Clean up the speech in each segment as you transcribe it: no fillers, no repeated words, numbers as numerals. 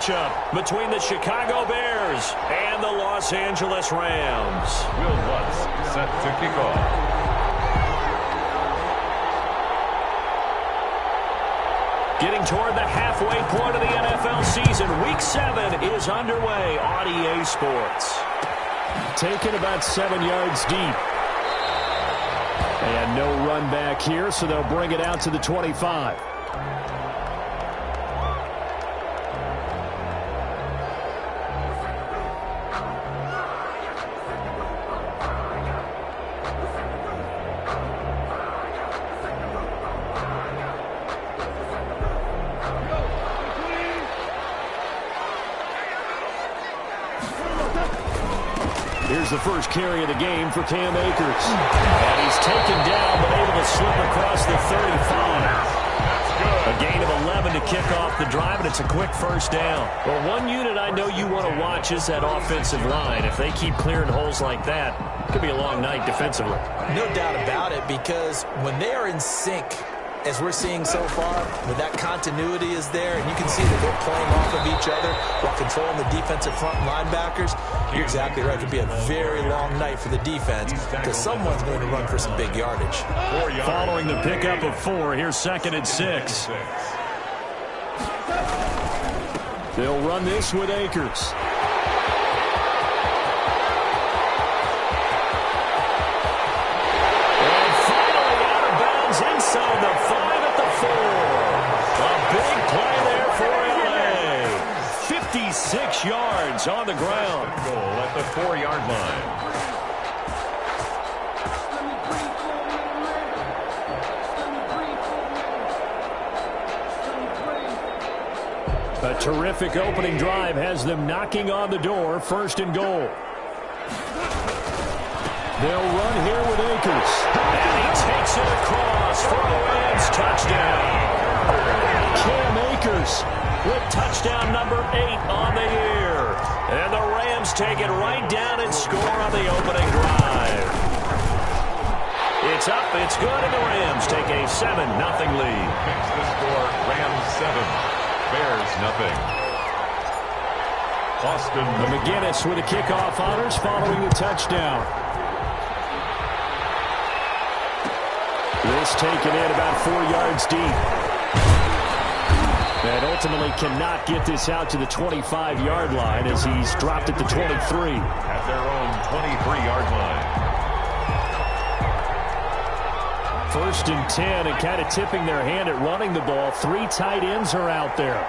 matchup between the Chicago Bears and the Los Angeles Rams. Will Lutz set to kick off. Getting toward the halfway point of the NFL season, Week 7 is underway on EA Sports. Taken about 7 yards deep. And no run back here, so they'll bring it out to the 25. Here's the first carry of the game for Cam Akers. And he's taken down, but able to slip across the 35. A gain of 11 to kick off the drive, and it's a quick first down. Well, one unit I know you want to watch is that offensive line. If they keep clearing holes like that, it could be a long night defensively. No doubt about it, because when they are in sync, as we're seeing so far, when that continuity is there, and you can see that they're playing off of each other while controlling the defensive front linebackers, you're exactly right. It could be a very long night for the defense because someone's going to run for some big yardage. Following the pickup of 4, here's 2nd and 6. They'll run this with Akers. Inside the 5 at the 4. A big play there for LA. 56 yards on the ground. Goal at the 4-yard line. A terrific opening drive has them knocking on the door. 1st and goal. They'll run here with Akers. And he takes it across for a Rams touchdown. Cam Akers with touchdown number 8 on the year. And the Rams take it right down and score on the opening drive. It's up, it's good, and the Rams take a 7-0 lead. Makes the score Rams 7, Bears nothing. Austin McGinnis with the kickoff honors following the touchdown. This taken in about 4 yards deep. And ultimately cannot get this out to the 25-yard line as he's dropped at the 23. At their own 23-yard line. 1st and 10, and kind of tipping their hand at running the ball. 3 tight ends are out there.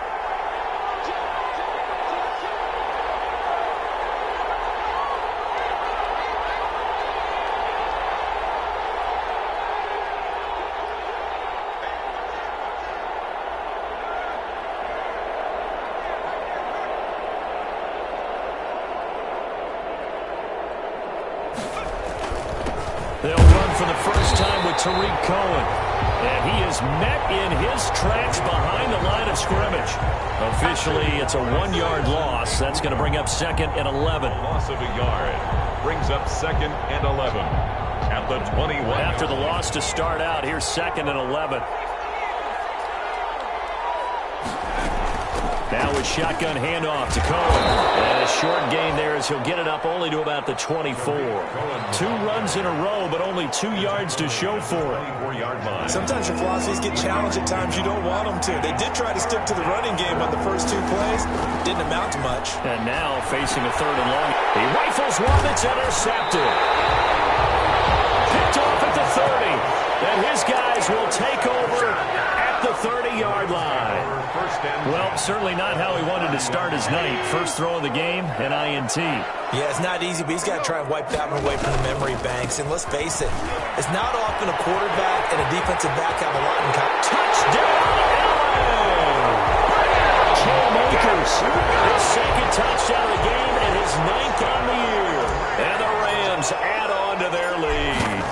They'll run for the first time with Tariq Cohen. And he is met in his tracks behind the line of scrimmage. Officially, it's a 1-yard loss. That's going to bring up 2nd and 11. Loss of a yard brings up 2nd and 11 at the 21. After the loss to start out, here's 2nd and 11. Now with shotgun handoff to Cohen. And a short gain there as he'll get it up only to about the 24. 2 runs in a row, but only 2 yards to show for it. 24-yard line. Sometimes your philosophies get challenged at times you don't want them to. They did try to stick to the running game on the first 2 plays. Didn't amount to much. And now facing a 3rd and long. He rifles one that's intercepted. Picked off at the 30. And his guys will take over at the 30-yard line. Well, certainly not how he wanted to start his night. First throw of the game, an INT. Yeah, it's not easy, but he's got to try and wipe that one away from the memory banks. And let's face it, it's not often a quarterback and a defensive back have a lot in common. Touchdown! Cam Akers, his 2nd touchdown of the game and his 9th on the year. And the Rams add on to their lead.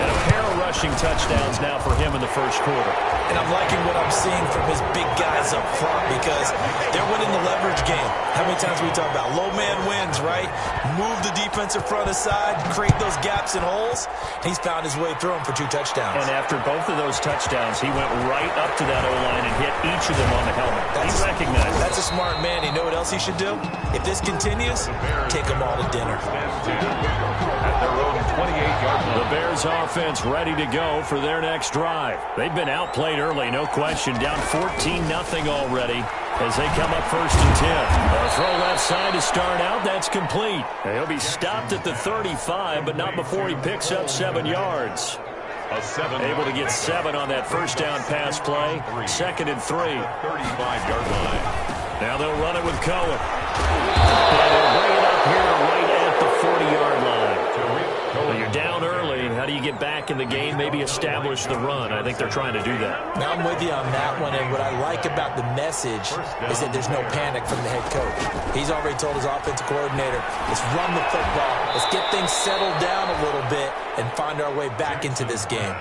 And a pair of rushing touchdowns now for him in the first quarter. And I'm liking what I'm seeing from his big guys up front because they're winning the leverage game. How many times we talk about low man wins, right? Move the defensive front aside, create those gaps and holes. He's found his way through them for 2 touchdowns. And after both of those touchdowns, he went right up to that O-line and hit each of them on the helmet. He recognized it. That's a smart man. You know what else he should do? If this continues, take them all to dinner. At their own 28-yard line. The Bears offense ready to go for their next drive. They've been outplayed early, no question. Down 14-0 already as they come up 1st and 10. A throw left side to start out. That's complete. He'll be stopped at the 35, but not before he picks up 7 yards. Able to get 7 on that first down pass play. 2nd and 3. 35-yard line. Now they'll run it with Cohen. And they'll bring it up here to right at the 40-yard line. Well, you're down early. How do you get back in the game? Maybe establish the run. I think they're trying to do that. Now I'm with you on that one, and what I like about the message is that there's no panic from the head coach. He's already told his offensive coordinator, let's run the football. Let's get things settled down a little bit and find our way back into this game.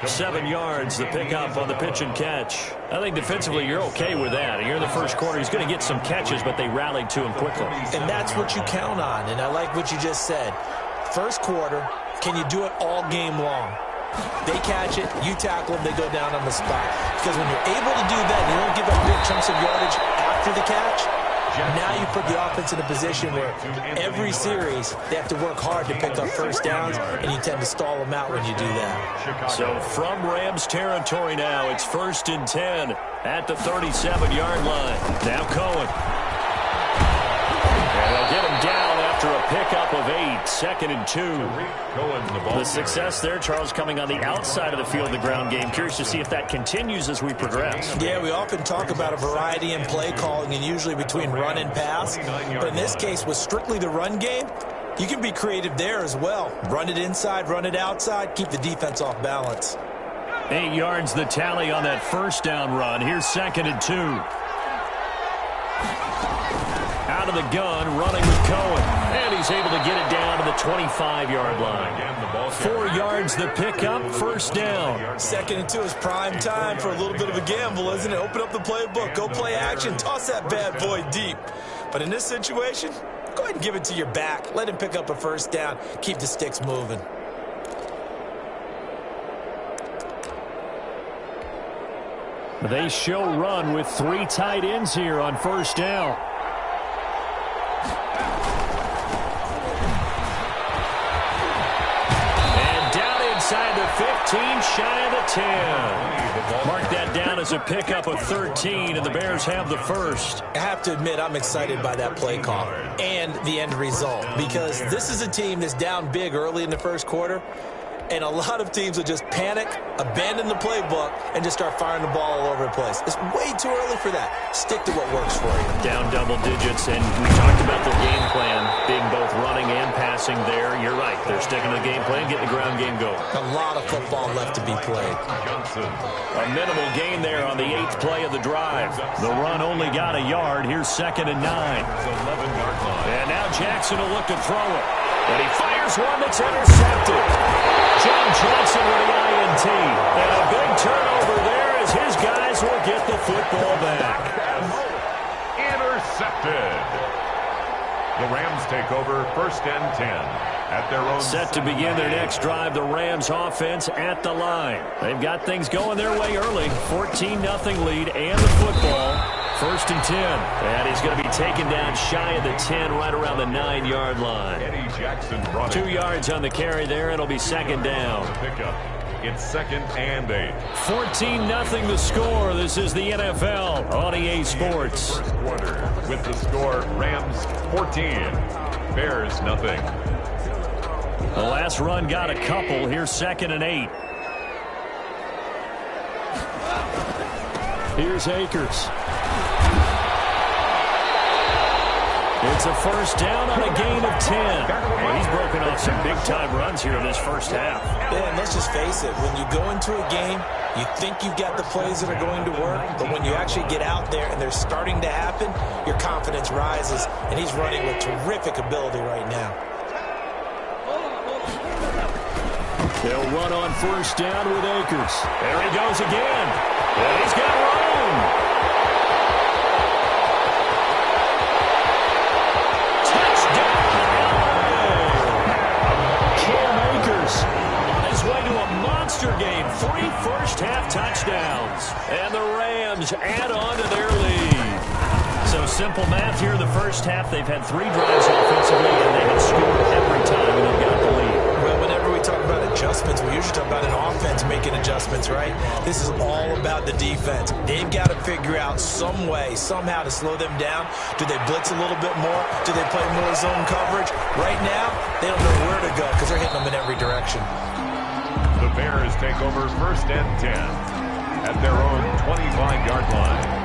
7 yards, the pickup on the pitch and catch. I think defensively you're okay with that. You're in the first quarter. He's going to get some catches, but they rallied to him quickly. And that's what you count on, and I like what you just said. First quarter, can you do it all game long? They catch it, you tackle them, they go down on the spot. Because when you're able to do that, you don't give up big chunks of yardage after the catch, now you put the offense in a position where every series they have to work hard to pick up first downs, and you tend to stall them out when you do that. So from Rams territory now, it's 1st and 10 at the 37-yard line. Now Cohen. And they'll get him down after a pickup of 8, 2nd and 2. The success there, Charles, coming on the outside of the field, the ground game. Curious to see if that continues as we progress. Yeah, we often talk about a variety in play calling and usually between run and pass. But in this case, with strictly the run game, you can be creative there as well. Run it inside, run it outside, keep the defense off balance. 8 yards the tally on that first down run. Here's 2nd and 2. Out of the gun, running with Cohen. And he's able to get it down to the 25-yard line. 4 yards the pickup, first down. 2nd and 2 is prime time for a little bit of a gamble, isn't it? Open up the playbook, go play action, toss that bad boy deep. But in this situation, go ahead and give it to your back. Let him pick up a first down. Keep the sticks moving. They show run with 3 tight ends here on first down. Inside the 15, shy of the 10. Mark that down as a pickup of 13, and the Bears have the first. I have to admit, I'm excited by that play call and the end result, because this is a team that's down big early in the first quarter, and a lot of teams will just panic, abandon the playbook, and just start firing the ball all over the place. It's way too early for that. Stick to what works for you. Down double digits, and we talked about the game plan being both running and passing there. You're right. They're sticking to the game plan, getting the ground game going. A lot of football left to be played. A minimal gain there on the 8th play of the drive. The run only got a yard. Here's 2nd and 9. And now Jackson will look to throw it. And he fires one that's intercepted. John Johnson with the INT. And a big turnover there as his guys will get the football back. Intercepted. The Rams take over 1st and 10 at their own. Set to begin their next drive, the Rams offense at the line. They've got things going their way early. 14-0 lead and the football. 1st and 10. And he's going to be taken down shy of the 10, right around the 9-yard line. 2 yards on the carry there. It'll be 2nd down. It's 2nd and 8. 14-0 the score. This is the NFL on EA Sports. First quarter with the score Rams 14, Bears nothing. The last run got a couple. Here's 2nd and 8. Here's Akers. It's a first down on a gain of 10. Well, he's broken off some big-time runs here in this first half. Yeah, and let's just face it. When you go into a game, you think you've got the plays that are going to work, but when you actually get out there and they're starting to happen, your confidence rises, and he's running with terrific ability right now. They'll run on first down with Akers. There he goes again. And he's got room. Touchdown! Cam Akers on his way to a monster game. 3 first-half touchdowns. And the Rams add on to their lead. So simple math here in the first half. They've had 3 drives offensively, and they have scored every time, and they've got the lead. Well, whenever we talk about adjustments, we usually talk about an offense making adjustments, right? This is all about the defense. They've got to figure out some way, somehow to slow them down. Do they blitz a little bit more? Do they play more zone coverage? Right now, they don't know where to go because they're hitting them in every direction. The Bears take over first and 10 at their own 25-yard line.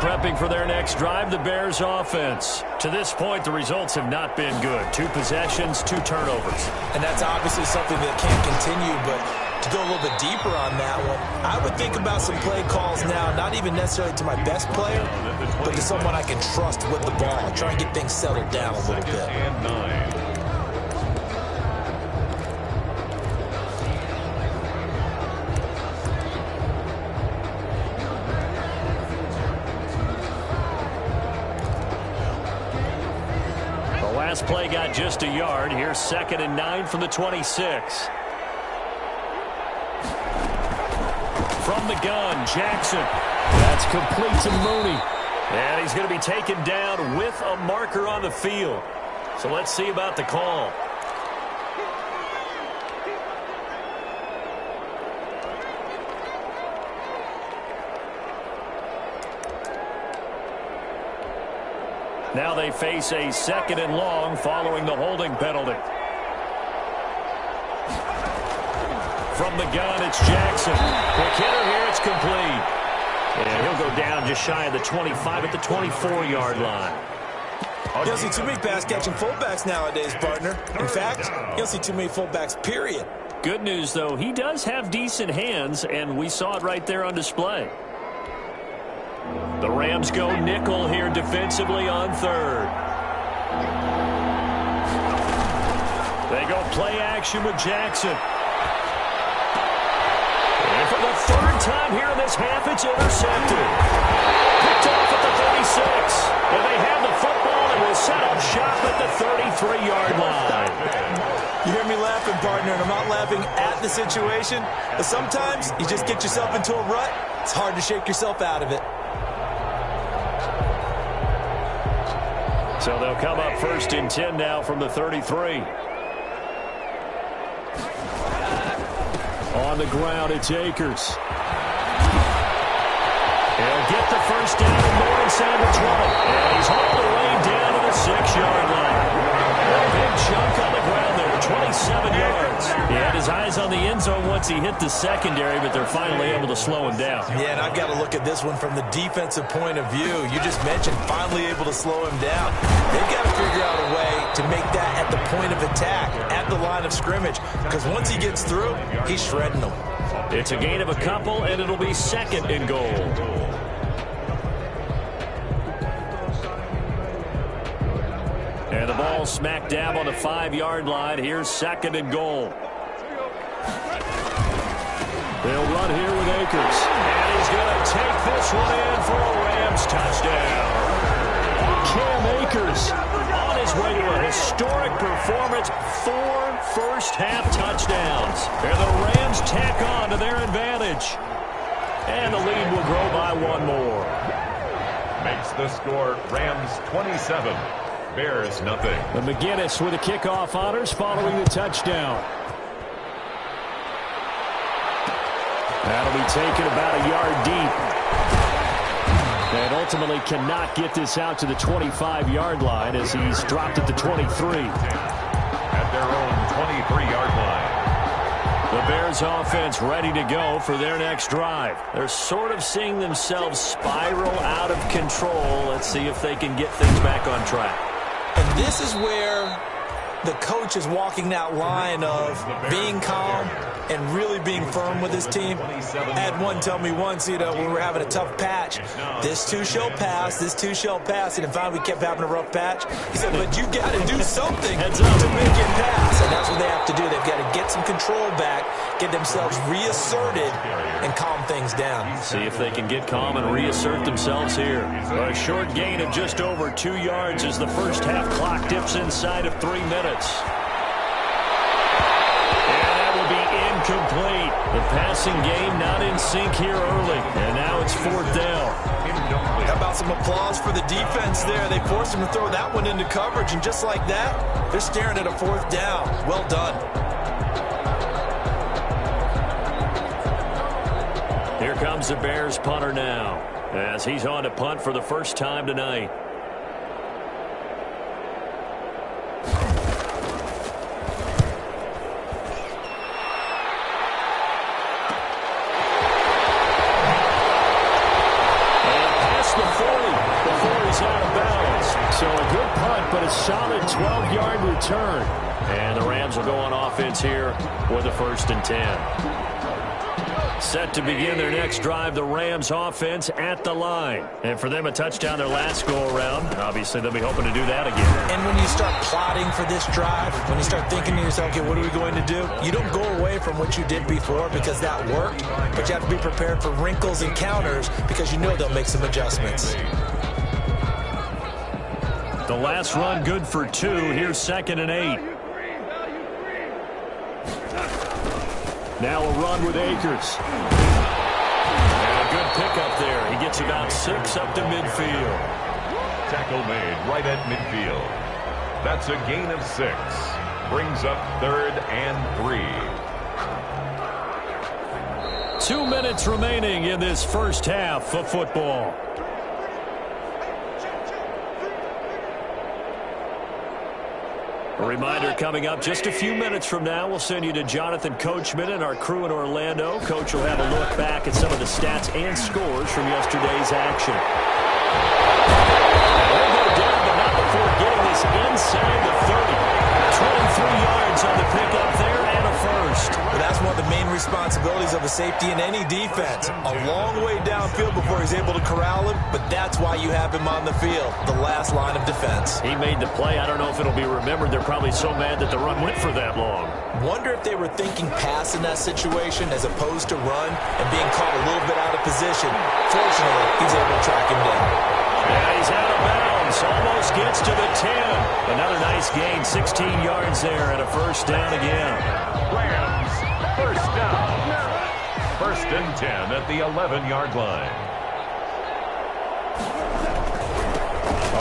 Prepping for their next drive, the Bears offense. To this point, the results have not been good. 2 possessions, 2 turnovers. And that's obviously something that can't continue, but to go a little bit deeper on that one, I would think about some play calls now, not even necessarily to my best player, but to someone I can trust with the ball. Try and get things settled down a little bit. And 9. Last play got just a yard. Here's 2nd and 9 from the 26. From the gun, Jackson. That's complete to Mooney. And he's going to be taken down with a marker on the field. So let's see about the call. Now they face a 2nd and long following the holding penalty. From the gun, it's Jackson. Quick hitter here, it's complete. And he'll go down just shy of the 25 at the 24-yard line. You don't see too many pass-catching fullbacks nowadays, partner. In fact, you don't see too many fullbacks, period. Good news, though, he does have decent hands, and we saw it right there on display. The Rams go nickel here defensively on 3rd. They go play action with Jackson. And for the 3rd time here in this half, it's intercepted. Picked off at the 36. And they have the football and will set up shop at the 33-yard line. You hear me laughing, partner, and I'm not laughing at the situation. But sometimes you just get yourself into a rut. It's hard to shake yourself out of it. So they'll come up 1st and 10 now from the 33. On the ground, it's Akers. He'll get the first down and more inside the 20. And he's hauled away down to the 6-yard line. A big chunk on the ground there, 27 yards. He had his eyes on the end zone once he hit the secondary, but they're finally able to slow him down. Yeah, and I've got to look at this one from the defensive point of view. You just mentioned finally able to slow him down. They've got to figure out a way to make that at the point of attack, at the line of scrimmage, because once he gets through, he's shredding them. It's a gain of a couple, and it'll be 2nd and goal. And the ball smack dab on the 5-yard line. Here's 2nd and goal. They'll run here with Akers. And he's going to take this one in for a Rams touchdown. Cam Akers on his way to a historic performance. 4 first-half touchdowns. And the Rams tack on to their advantage. And the lead will grow by 1 more. Makes the score Rams 27. Bears nothing. The McGinnis with the kickoff honors following the touchdown. That'll be taken about a yard deep. And ultimately cannot get this out to the 25-yard line as he's dropped at the 23. At their own 23-yard line. The Bears offense ready to go for their next drive. They're sort of seeing themselves spiral out of control. Let's see if they can get things back on track. And this is where the coach is walking that line of being calm and really being firm with his team. I had one tell me once, when we were having a tough patch, this too shall pass, this too shall pass. And finally we kept having a rough patch. He said, but you got to do something to make it pass. And that's what they have to do. They've got to get some control back, get themselves reasserted, and calm things down. See if they can get calm and reassert themselves here. A short gain of just over 2 yards as the first half clock dips inside of 3 minutes. And that will be incomplete. The passing game not in sync here early. And now it's 4th down. How about some applause for the defense there? They forced him to throw that one into coverage, and just like that, they're staring at a 4th down. Well done. Here comes the Bears punter now, as he's on to punt for the first time tonight. And past the 40 before he's out of bounds. So a good punt, but a solid 12-yard return. And the Rams will go on offense here with a 1st and 10. Set to begin their next drive, the Rams offense at the line. And for them, a touchdown their last go-around. Obviously, they'll be hoping to do that again. And when you start plotting for this drive, when you start thinking to yourself, okay, what are we going to do? You don't go away from what you did before because that worked, but you have to be prepared for wrinkles and counters because you know they'll make some adjustments. The last run good for 2. Here's 2nd and 8. Now a run with Akers. And a good pickup there. He gets about 6 up to midfield. Tackle made right at midfield. That's a gain of 6. Brings up 3rd and 3. 2 minutes remaining in this first half of football. A reminder coming up just a few minutes from now, we'll send you to Jonathan Coachman and our crew in Orlando. Coach will have a look back at some of the stats and scores from yesterday's action. They'll go down, but not before getting this inside the 30. 23 yards on the pickup there and a first. Well, that's one of the main responsibilities of a safety in any defense. A long way downfield before he's able to corral him, but that's why you have him on the field, the last line of defense. He made the play. I don't know if it'll be remembered. They're probably so mad that the run went for that long. Wonder if they were thinking pass in that situation as opposed to run and being caught a little bit out of position. Fortunately, he's able to track him down. Yeah, he's out of bounds. Almost gets to the 10. Another nice gain, 16 yards there and a 1st down again. Rams, 1st down. 1st and 10 at the 11-yard line.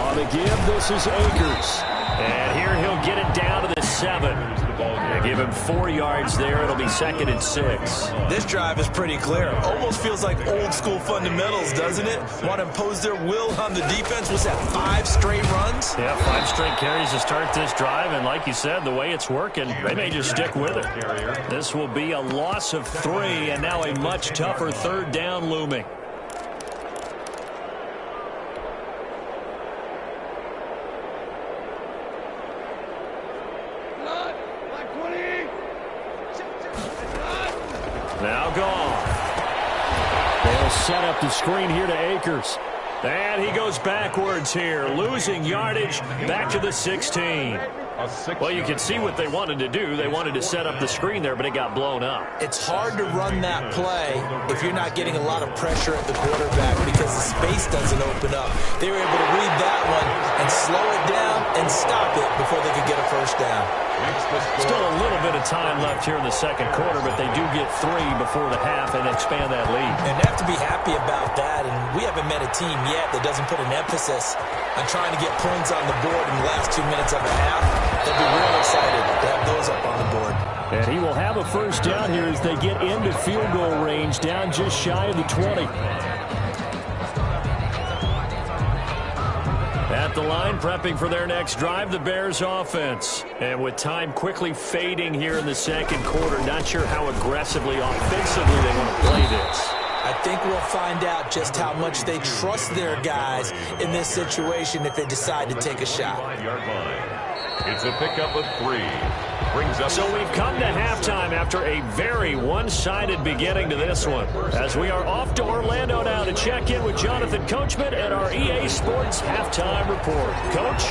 On the give, this is Akers. And here he'll get it down to the 7. They give him 4 yards there. It'll be 2nd and 6. This drive is pretty clear. Almost feels like old school fundamentals, doesn't it? Want to impose their will on the defense. Was that 5 straight runs? Yeah, 5 straight carries to start this drive. And like you said, the way it's working, they may just stick with it. This will be a loss of 3 and now a much tougher 3rd down looming. Now gone. They'll set up the screen here to Akers. And he goes backwards here, losing yardage back to the 16. Well, you can see what they wanted to do. They wanted to set up the screen there, but it got blown up. It's hard to run that play if you're not getting a lot of pressure at the quarterback because the space doesn't open up. They were able to read that one and slow it down and stop it before they could get a 1st down. Still a little bit of time left here in the 2nd quarter, but they do get 3 before the half and expand that lead. And they have to be happy about that, and we haven't met a team yet that doesn't put an emphasis on trying to get points on the board in the last 2 minutes of a half. They'll be real excited to have those up on the board. And he will have a 1st down here as they get into field goal range, down just shy of the 20. At the line, prepping for their next drive, the Bears offense. And with time quickly fading here in the 2nd quarter, not sure how aggressively, offensively they want to play this. I I think we'll find out just how much they trust their guys in this situation if they decide to take a shot. It's a pickup of 3. Brings up. So we've come to halftime after a very one-sided beginning to this one. As we are off to Orlando now to check in with Jonathan Coachman at our EA Sports Halftime Report. Coach?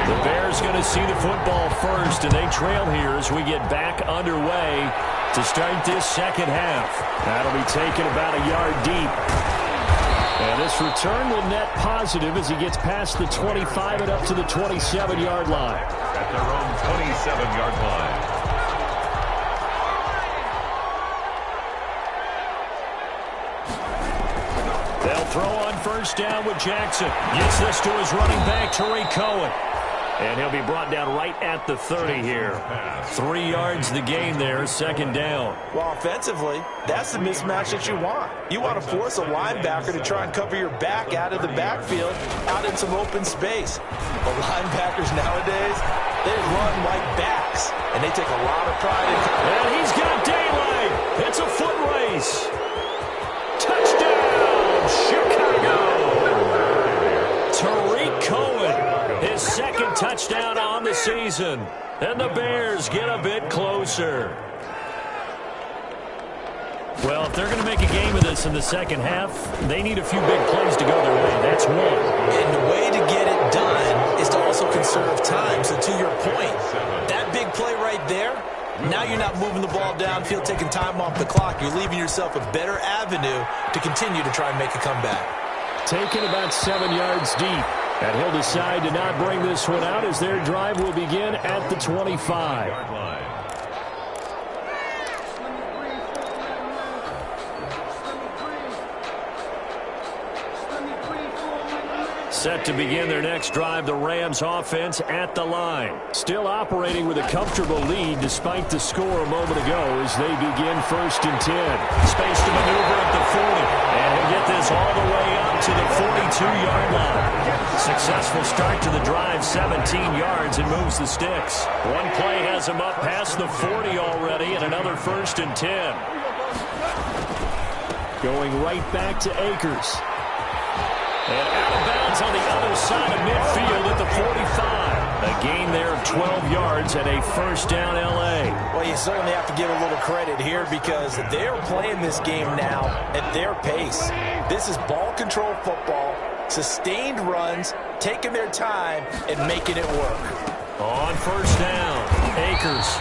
The Bears going to see the football first, and they trail here as we get back underway to start this second half. That'll be taken about a yard deep. And this return will net positive as he gets past the 25 and up to the 27-yard line. At their own 27-yard line. They'll throw on first down with Jackson. Gets this to his running back, Tariq Cohen. And he'll be brought down right at the 30 here. 3 yards the gain there, second down. Well, offensively, that's the mismatch that you want. You want to force a linebacker to try and cover your back out of the backfield, out in some open space. But linebackers nowadays, they run like backs, and they take a lot of pride in. And he's got daylight. It's a foot race. Touchdown, Chicago. Tariq Cohen. His second touchdown on the season. And the Bears get a bit closer. Well, if they're going to make a game of this in the second half, they need a few big plays to go their way. That's one. And the way to get it done is to also conserve time. So to your point, that big play right there, now you're not moving the ball downfield, taking time off the clock. You're leaving yourself a better avenue to continue to try and make a comeback. Taken about 7 yards deep. And he'll decide to not bring this one out as their drive will begin at the 25. Set to begin their next drive, the Rams offense at the line. Still operating with a comfortable lead despite the score a moment ago as they begin 1st and 10. Space to maneuver at the 40. And he'll get this all the way up to the 42-yard line. Successful start to the drive, 17 yards, and moves the sticks. One play has him up past the 40 already, and another 1st and 10. Going right back to Akers. And out of bounds on the other side of midfield at the 45. A gain there of 12 yards and a first down L.A. Well, you certainly have to give a little credit here because they're playing this game now at their pace. This is ball control football, sustained runs, taking their time, and making it work. On first down, Akers.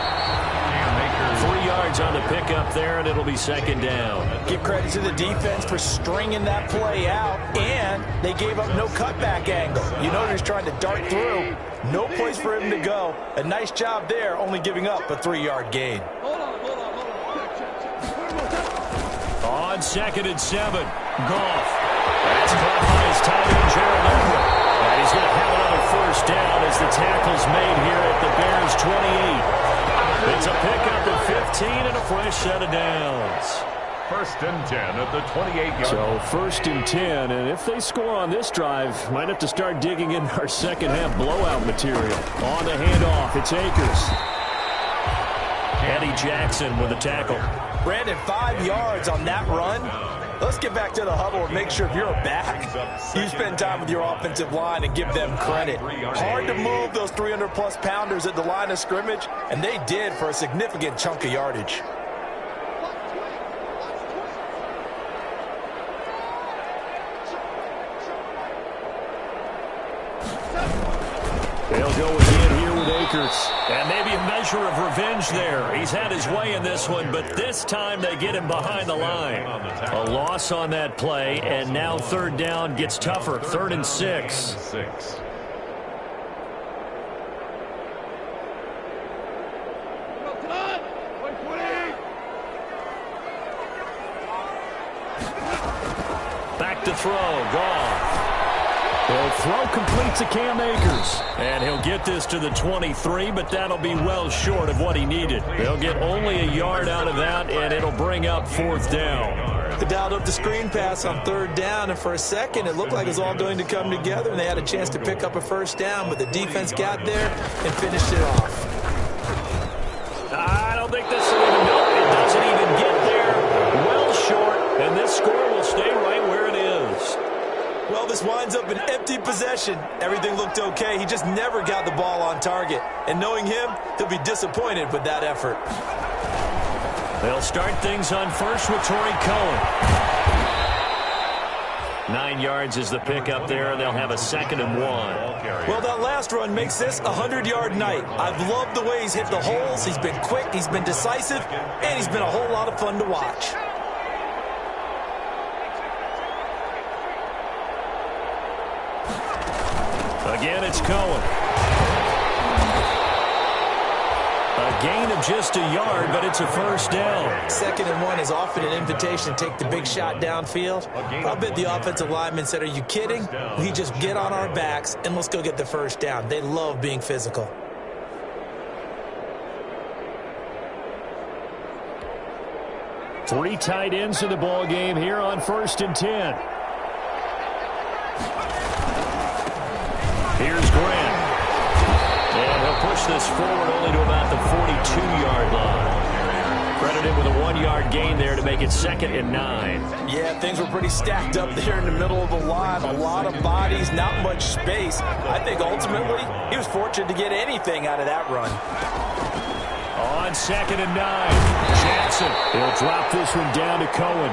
3 yards on the pickup there, and it'll be second down. Give credit to the defense for stringing that play out, and they gave up no cutback angle. You know he's trying to dart through. No place for him to go. A nice job there, only giving up a 3-yard gain. On 2nd and 7, Goff. That's caught by his tight end, Gerald Everett. And he's going to have another first down as the tackle's made here at the Bears' 28. It's a pickup of 15 and a fresh set of downs. 1st and 10 at the 28-yard. So 1st and 10, and if they score on this drive, might have to start digging in our second half blowout material. On the handoff, it's Akers. Eddie Jackson with a tackle. Brandon, 5 yards on that run. Let's get back to the huddle and make sure if you're a back, you spend time with your offensive line and give them credit. Hard to move those 300-plus pounders at the line of scrimmage, and they did for a significant chunk of yardage. They'll go again here with Akers. And maybe a measure of revenge there. He's had his way in this one, but this time they get him behind the line. A loss on that play, and now 3rd down gets tougher. 3rd and 6. Back to throw. Goff. The throw completes to Cam Akers. And he'll get this to the 23, but that'll be well short of what he needed. They'll get only a yard out of that, and it'll bring up 4th down. They dialed up the screen pass on 3rd down, and for a second, it looked like it was all going to come together, and they had a chance to pick up a first down, but the defense got there and finished it off. I don't think this will even help. It doesn't even get there. Well short. this winds up an empty possession. Everything looked okay. He just never got the ball on target. And knowing him, he'll be disappointed with that effort. They'll start things on first with Torrey Cohen. 9 yards is the pickup there, and they'll have a 2nd and 1. Well, that last run makes this a 100-yard night. I've loved the way he's hit the holes. He's been quick, he's been decisive, and he's been a whole lot of fun to watch. Again, it's Cohen. A gain of just a yard, but it's a first down. 2nd and 1 is often an invitation to take the big shot downfield. I'll bet the offensive lineman said, are you kidding? We just get on our backs and let's go get the first down. They love being physical. Three tight ends in the ball game here on 1st and 10. Here's Grant. And he'll push this forward only to about the 42-yard line. Credited with a 1-yard gain there to make it 2nd and 9. Yeah, things were pretty stacked up there in the middle of the line. A lot of bodies, not much space. I think ultimately he was fortunate to get anything out of that run. On 2nd and 9, Jackson. He'll drop this one down to Cohen.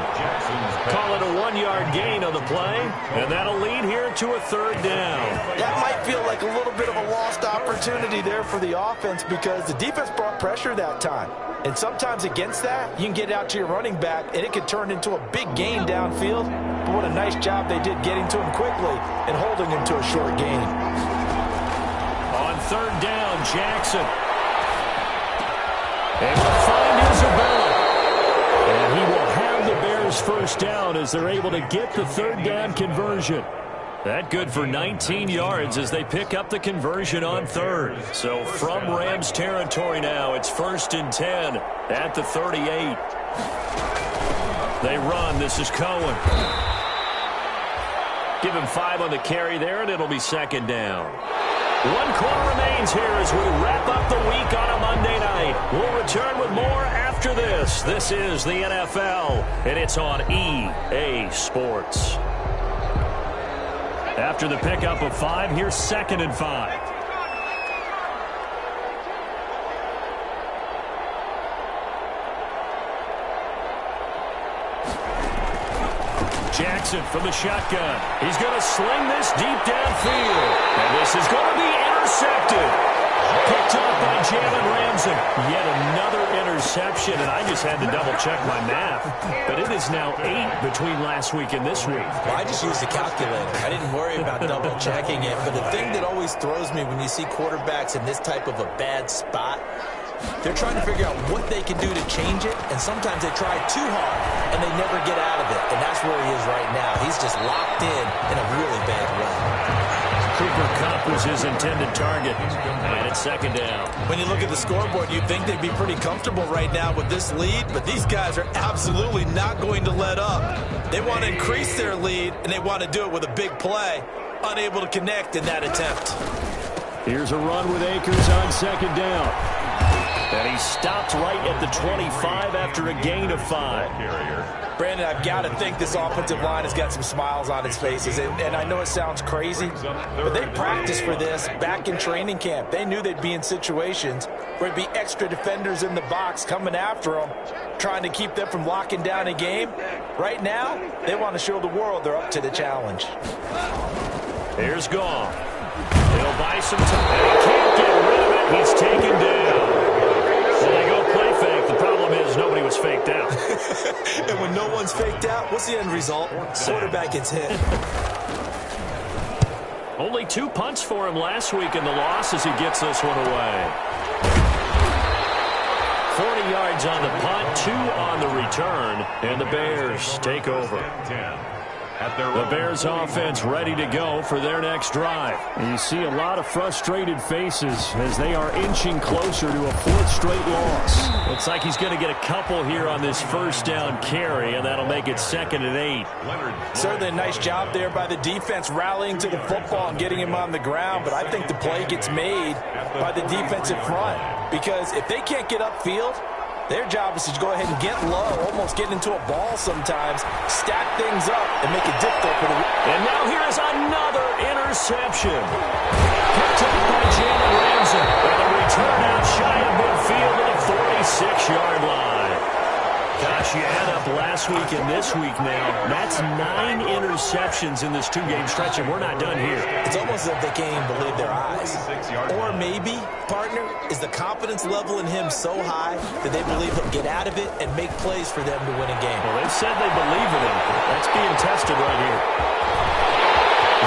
Call it a 1-yard gain on the play, and that'll lead here to a 3rd down. That might feel like a little bit of a lost opportunity there for the offense because the defense brought pressure that time. And sometimes against that, you can get out to your running back, and it can turn into a big gain downfield. But what a nice job they did getting to him quickly and holding him to a short gain. On 3rd down, Jackson. And will find Isabella. And he will have the Bears first down as they're able to get the 3rd down conversion. That good for 19 yards as they pick up the conversion on 3rd. So from Rams territory now, it's 1st and 10 at the 38. They run. This is Cohen. Give him 5 on the carry there, and it'll be 2nd down. 1 quarter remains here as we wrap up the week on a Monday night. We'll return with more after this. This is the NFL, and it's on EA Sports. After the pickup of 5, here's 2nd and 5. Jackson from the shotgun. He's going to sling this deep downfield. And this is going to be intercepted. Picked off by Jalen Ramsey. Yet another interception, and I just had to double-check my math. But it is now 8 between last week and this week. Well, I just used a calculator. I didn't worry about double-checking it. But the thing that always throws me when you see quarterbacks in this type of a bad spot, they're trying to figure out what they can do to change it, and sometimes they try too hard, and they never get out of it. And that's where he is right now. He's just locked in a really bad way. Cooper Kupp was his intended target, and it's 2nd down. When you look at the scoreboard, you'd think they'd be pretty comfortable right now with this lead, but these guys are absolutely not going to let up. They want to increase their lead, and they want to do it with a big play. Unable to connect in that attempt. Here's a run with Akers on 2nd down. And he stopped right at the 25 after a gain of 5. Brandon, I've got to think this offensive line has got some smiles on its faces. And I know it sounds crazy, but they practiced for this back in training camp. They knew they'd be in situations where it'd be extra defenders in the box coming after them, trying to keep them from locking down a game. Right now, they want to show the world they're up to the challenge. Here's Goff. He'll buy some time. And he can't get rid of it. He's taken down. So they go play fake. The problem is nobody was faked out. And when no one's faked out, what's the end result? Quarterback gets hit. Only 2 punts for him last week in the loss as he gets this one away. 40 yards on the punt, 2 on the return, and the Bears take over. The Bears offense ready to go for their next drive. You see a lot of frustrated faces as they are inching closer to a 4th straight loss. Looks like he's going to get a couple here on this 1st down carry, and that'll make it 2nd and 8. Certainly a nice job there by the defense rallying to the football and getting him on the ground, but I think the play gets made by the defensive front because if they can't get upfield, Their job is to go ahead and get low, almost get into a ball sometimes, stack things up, and make it difficult for the... And now here is another interception. Picked up by Jalen Ramsey. And a return out shy of midfield to the 46-yard line. Gosh, you add up last week and this week now. That's 9 interceptions in this 2-game stretch, and we're not done here. It's almost as if they can't even believe their eyes. Or maybe, partner, is the confidence level in him so high that they believe he'll get out of it and make plays for them to win a game. Well, they've said they believe in him. That's being tested right here.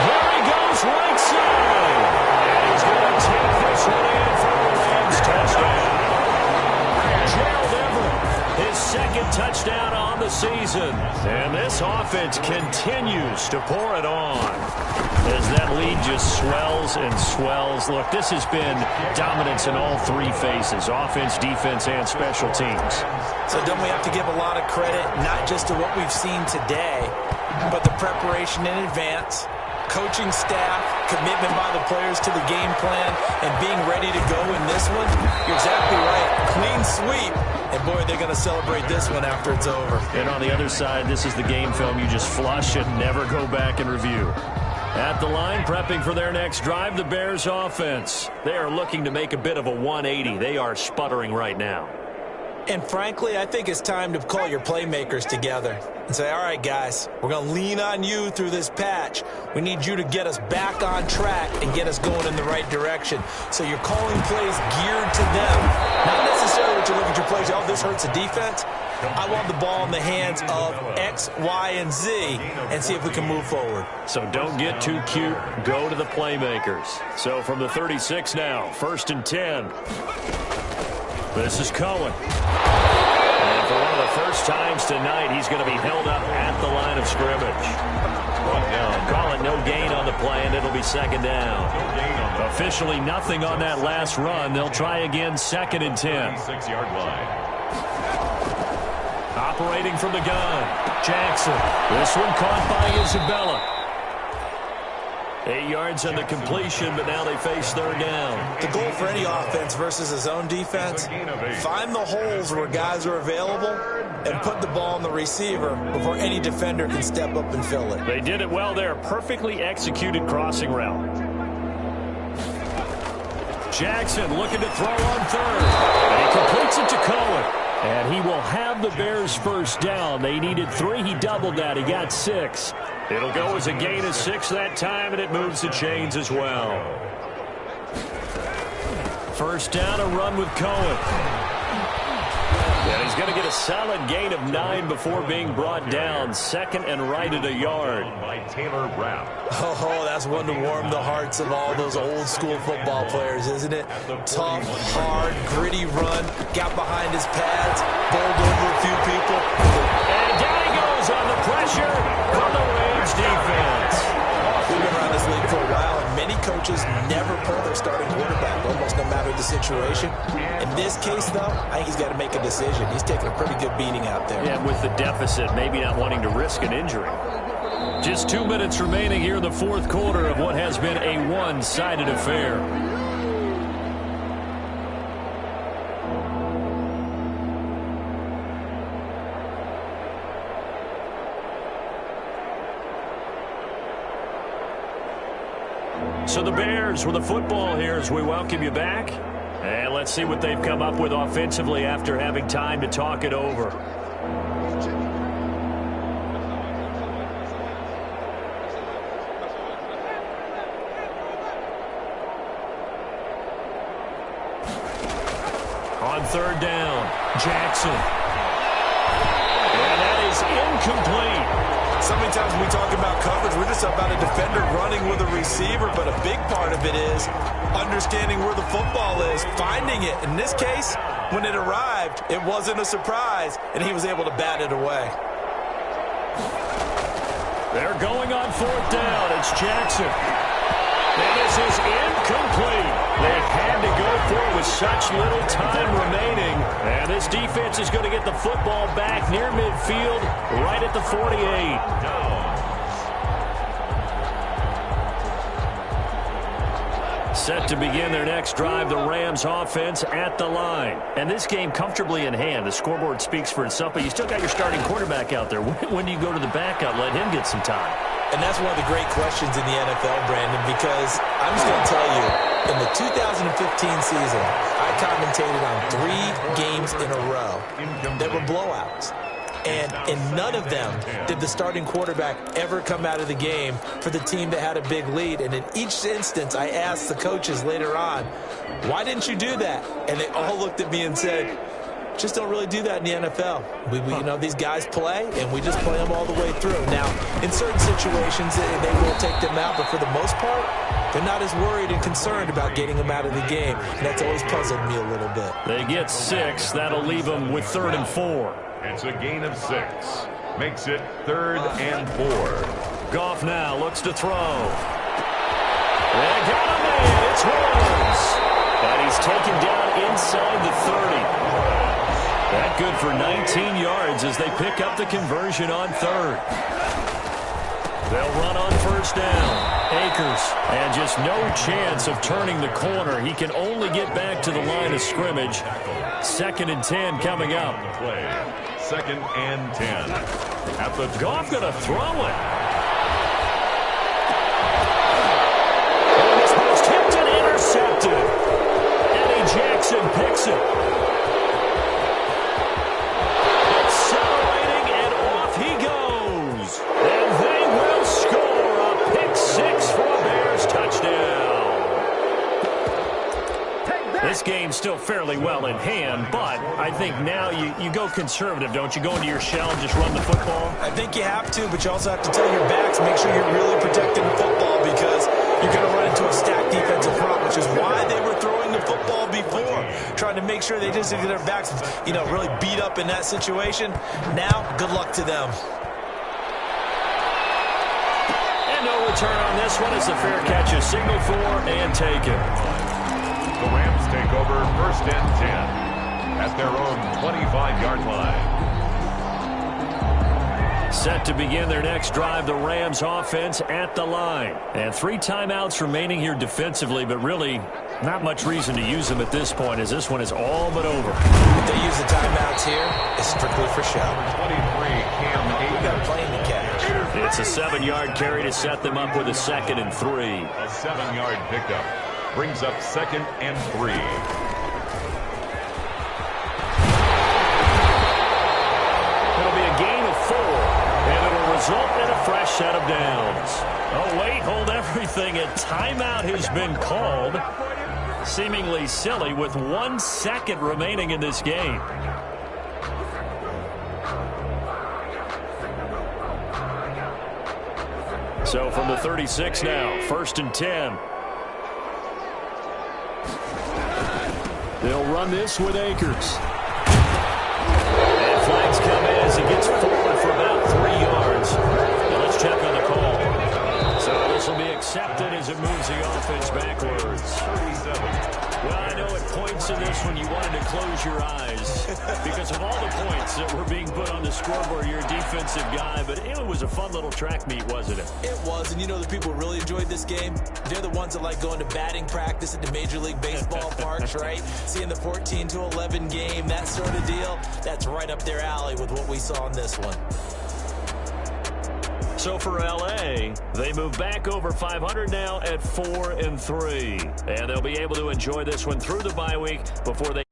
There he goes, right side. And he's going to take this one in for the Rams touchdown. Gerald Everett, his second touchdown on the season. And this offense continues to pour it on as that lead just swells and swells. Look, this has been dominance in all 3 phases, offense, defense, and special teams. So don't we have to give a lot of credit, not just to what we've seen today, but the preparation in advance, coaching staff, commitment by the players to the game plan, and being ready to go in this one? You're exactly right. Clean sweep. And, boy, they're going to celebrate this one after it's over. And on the other side, this is the game film you just flush and never go back and review. At the line, prepping for their next drive, the Bears offense. They are looking to make a bit of a 180. They are sputtering right now. And frankly, I think it's time to call your playmakers together and say, all right, guys, we're going to lean on you through this patch. We need you to get us back on track and get us going in the right direction. So you're calling plays geared to them. Not necessarily that you look at your plays, oh, this hurts the defense. I want the ball in the hands of X, Y, and Z and see if we can move forward. So don't get too cute. Go to the playmakers. So from the 36 now, 1st and 10. This is Cohen. And for one of the first times tonight, he's going to be held up at the line of scrimmage. Call it no gain on the play, and it'll be 2nd down. Officially nothing on that last run. They'll try again, 2nd and 10. 6-yard line. Operating from the gun, Jackson. This one caught by Isabella. 8 yards on the completion, but now they face 3rd down. The goal for any offense versus his own defense, find the holes where guys are available and put the ball on the receiver before any defender can step up and fill it. They did it well there. Perfectly executed crossing route. Jackson looking to throw on 3rd. And he completes it to Cohen. And he will have the Bears' 1st down. They needed 3. He doubled that. He got 6. It'll go as a gain of 6 that time, and it moves the chains as well. 1st down, a run with Cohen. And he's going to get a solid gain of 9 before being brought down. 2nd and right at a yard. By Taylor Rapp. Oh, that's one to warm the hearts of all those old-school football players, isn't it? Tough, hard, gritty run, got behind his pads, bowled over a few people. And down he goes on the pressure from the Rams defense. We've been around this league for a while, and many coaches never pull their starting quarterback, almost no matter the situation. In this case, though, I think he's got to make a decision. He's taking a pretty good beating out there. Yeah, with the deficit, maybe not wanting to risk an injury. Just 2 minutes remaining here in the 4th quarter of what has been a one-sided affair. So the Bears with the football here as we welcome you back. And let's see what they've come up with offensively after having time to talk it over. On 3rd down, Jackson. And that is incomplete. So many times when we talk about coverage, we're just about a defender running with a receiver, but a big part of it is understanding where the football is, finding it. In this case, when it arrived, it wasn't a surprise, and he was able to bat it away. They're going on 4th down. It's Jackson. And this is incomplete. They had to go for it with such little time remaining. And this defense is going to get the football back near midfield, right at the 48. Set to begin their next drive, the Rams offense at the line. And this game comfortably in hand. The scoreboard speaks for itself, but you still got your starting quarterback out there. When do you go to the backup, let him get some time? And that's one of the great questions in the NFL, Brandon, because I'm just going to tell you, in the 2015 season, I commentated on 3 games in a row that were blowouts. And in none of them did the starting quarterback ever come out of the game for the team that had a big lead. And in each instance, I asked the coaches later on, why didn't you do that? And they all looked at me and said, just don't really do that in the NFL. You know, these guys play, and we just play them all the way through. Now, in certain situations, they will take them out, but for the most part, they're not as worried and concerned about getting them out of the game. And that's always puzzled me a little bit. They get 6. That'll leave them with 3rd and 4. It's a gain of 6. Makes it 3rd and 4. Goff now looks to throw. They got him in. It's Woods. And he's taken down inside the 30. That good for 19 yards as they pick up the conversion on 3rd. They'll run on 1st down. Akers, and just no chance of turning the corner. He can only get back to the line of scrimmage. 2nd and 10 coming up. 2nd and 10. At the Goff going to throw it. And this ball's tipped and intercepted. Eddie Jackson picks it. Accelerating, and off he goes. And they will score a pick 6 for a Bears touchdown. This game's still fairly well in hand, but I think now you go conservative, don't you? Go into your shell and just run the football? I think you have to, but you also have to tell your backs, make sure you're really protecting the football because you're going to run into a stacked defensive front, which is why they were throwing the football before, trying to make sure they just get their backs, really beat up in that situation. Now, good luck to them. And no return on this one as the fair catch is signaled for and taken. The Rams take over 1st and 10 at their own 25-yard line. Set to begin their next drive, the Rams offense at the line. And 3 timeouts remaining here defensively, but really not much reason to use them at this point as this one is all but over. If they use the timeouts here, it's strictly for show. 23, Cam We got a plane to catch. It's a 7-yard carry to set them up with a 2nd and 3. A 7-yard pickup brings up 2nd and 3. It'll be a gain of 4, and it'll result in a fresh set of downs. Oh, wait, hold everything. A timeout has been called. Seemingly silly with 1 second remaining in this game. So from the 36 now, 1st and 10. They'll run this with Akers. And flags come in as he gets forward for about 3 yards. Now let's check on the call. So this will be accepted as it moves the offense backwards. 37. Well, I know at points in this one you wanted to close your eyes because of all the points that were being put on the scoreboard. You're a defensive guy, but it was a fun little track meet, wasn't it? It was, and the people who really enjoyed this game, they're the ones that like going to batting practice at the Major League Baseball parks, right? Seeing the 14-11 game, that sort of deal, that's right up their alley with what we saw in this one. So for L.A., they move back over 500 now at 4 and 3. And they'll be able to enjoy this one through the bye week before they